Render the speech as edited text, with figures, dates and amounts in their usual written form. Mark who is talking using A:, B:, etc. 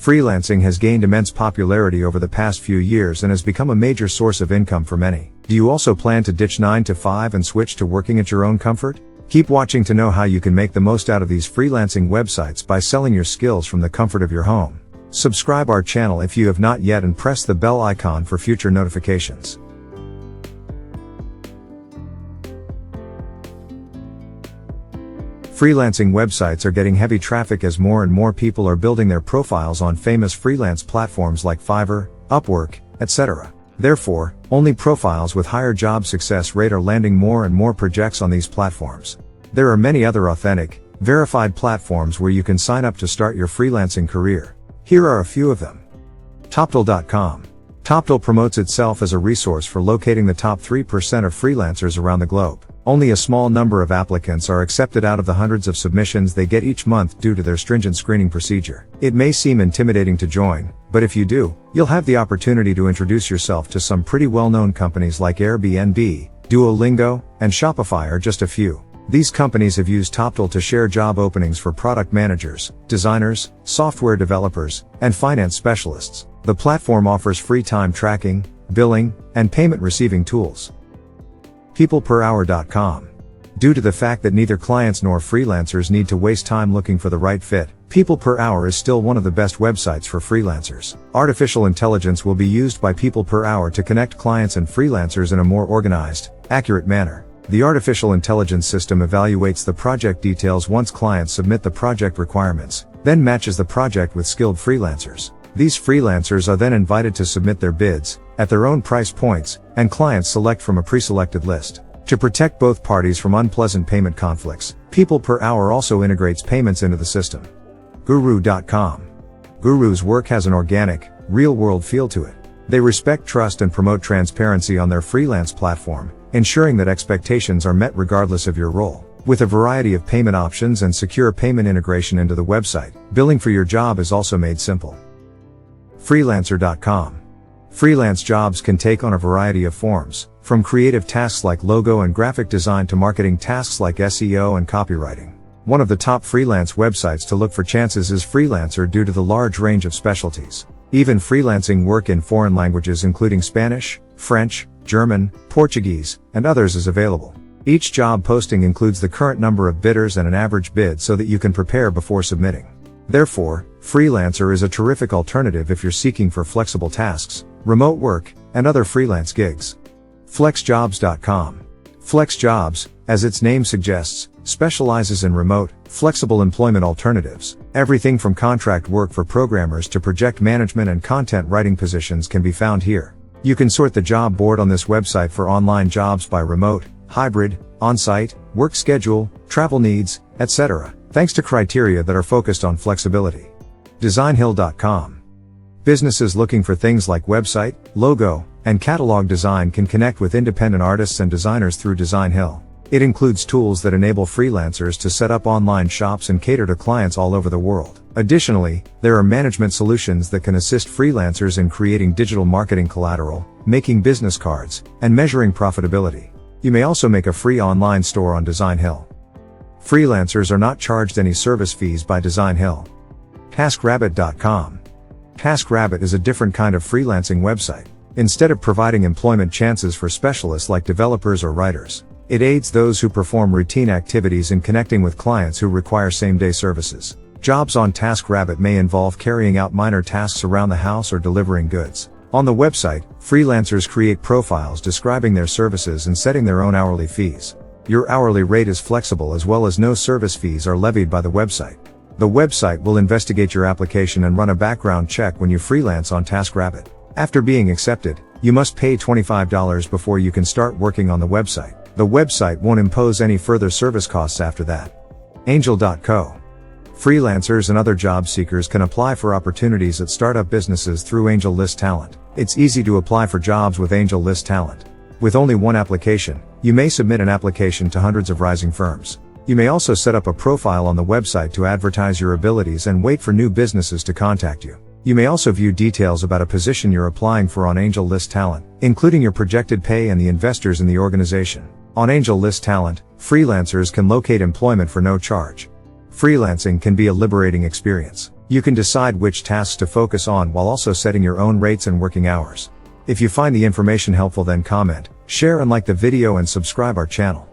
A: Freelancing has gained immense popularity over the past few years and has become a major source of income for many. Do you also plan to ditch 9 to 5 and switch to working at your own comfort? Keep watching to know how you can make the most out of these freelancing websites by selling your skills from the comfort of your home. Subscribe our channel if you have not yet and press the bell icon for future notifications. Freelancing websites are getting heavy traffic as more and more people are building their profiles on famous freelance platforms like Fiverr, Upwork, etc. Therefore, only profiles with higher job success rate are landing more and more projects on these platforms. There are many other authentic, verified platforms where you can sign up to start your freelancing career. Here are a few of them. Toptle.com. Toptle promotes itself as a resource for locating the top 3% of freelancers around the globe. Only a small number of applicants are accepted out of the hundreds of submissions they get each month due to their stringent screening procedure. It may seem intimidating to join, but if you do, you'll have the opportunity to introduce yourself to some pretty well-known companies like Airbnb, Duolingo, and Shopify are just a few. These companies have used Toptle to share job openings for product managers, designers, software developers, and finance specialists. The platform offers free time tracking, billing, and payment receiving tools. PeoplePerHour.com. Due to the fact that neither clients nor freelancers need to waste time looking for the right fit, PeoplePerHour is still one of the best websites for freelancers. Artificial intelligence will be used by PeoplePerHour to connect clients and freelancers in a more organized, accurate manner. The artificial intelligence system evaluates the project details once clients submit the project requirements, then matches the project with skilled freelancers. These freelancers are then invited to submit their bids, at their own price points, and clients select from a pre-selected list. To protect both parties from unpleasant payment conflicts, PeoplePerHour also integrates payments into the system. Guru.com. Guru's work has an organic, real-world feel to it. They respect trust and promote transparency on their freelance platform, ensuring that expectations are met regardless of your role. With a variety of payment options and secure payment integration into the website, billing for your job is also made simple. Freelancer.com. Freelance jobs can take on a variety of forms, from creative tasks like logo and graphic design to marketing tasks like SEO and copywriting. One of the top freelance websites to look for chances is Freelancer due to the large range of specialties. Even freelancing work in foreign languages including Spanish, French, German, Portuguese, and others is available. Each job posting includes the current number of bidders and an average bid so that you can prepare before submitting. Therefore, Freelancer is a terrific alternative if you're seeking for flexible tasks, remote work, and other freelance gigs. Flexjobs.com. Flexjobs, as its name suggests, specializes in remote, flexible employment alternatives. Everything from contract work for programmers to project management and content writing positions can be found here. You can sort the job board on this website for online jobs by remote, hybrid, on-site, work schedule, travel needs, etc., thanks to criteria that are focused on flexibility. DesignHill.com. Businesses looking for things like website, logo, and catalog design can connect with independent artists and designers through DesignHill. It includes tools that enable freelancers to set up online shops and cater to clients all over the world. Additionally, there are management solutions that can assist freelancers in creating digital marketing collateral, making business cards, and measuring profitability. You may also make a free online store on DesignHill. Freelancers are not charged any service fees by DesignHill. Taskrabbit.com. Taskrabbit is a different kind of freelancing website. Instead of providing employment chances for specialists like developers or writers, it aids those who perform routine activities in connecting with clients who require same-day services. Jobs on Taskrabbit may involve carrying out minor tasks around the house or delivering goods. On the website, freelancers create profiles describing their services and setting their own hourly fees. Your hourly rate is flexible as well as no service fees are levied by the website. The website will investigate your application and run a background check when you freelance on Taskrabbit. After being accepted, you must pay $25 before you can start working on the website. The website won't impose any further service costs after that. Angel.co. Freelancers and other job seekers can apply for opportunities at startup businesses through AngelList Talent. It's easy to apply for jobs with AngelList Talent. With only one application, you may submit an application to hundreds of rising firms. You may also set up a profile on the website to advertise your abilities and wait for new businesses to contact you. You may also view details about a position you're applying for on AngelList Talent, including your projected pay and the investors in the organization. On AngelList Talent, freelancers can locate employment for no charge. Freelancing can be a liberating experience. You can decide which tasks to focus on while also setting your own rates and working hours. If you find the information helpful, then comment, share and like the video and subscribe our channel.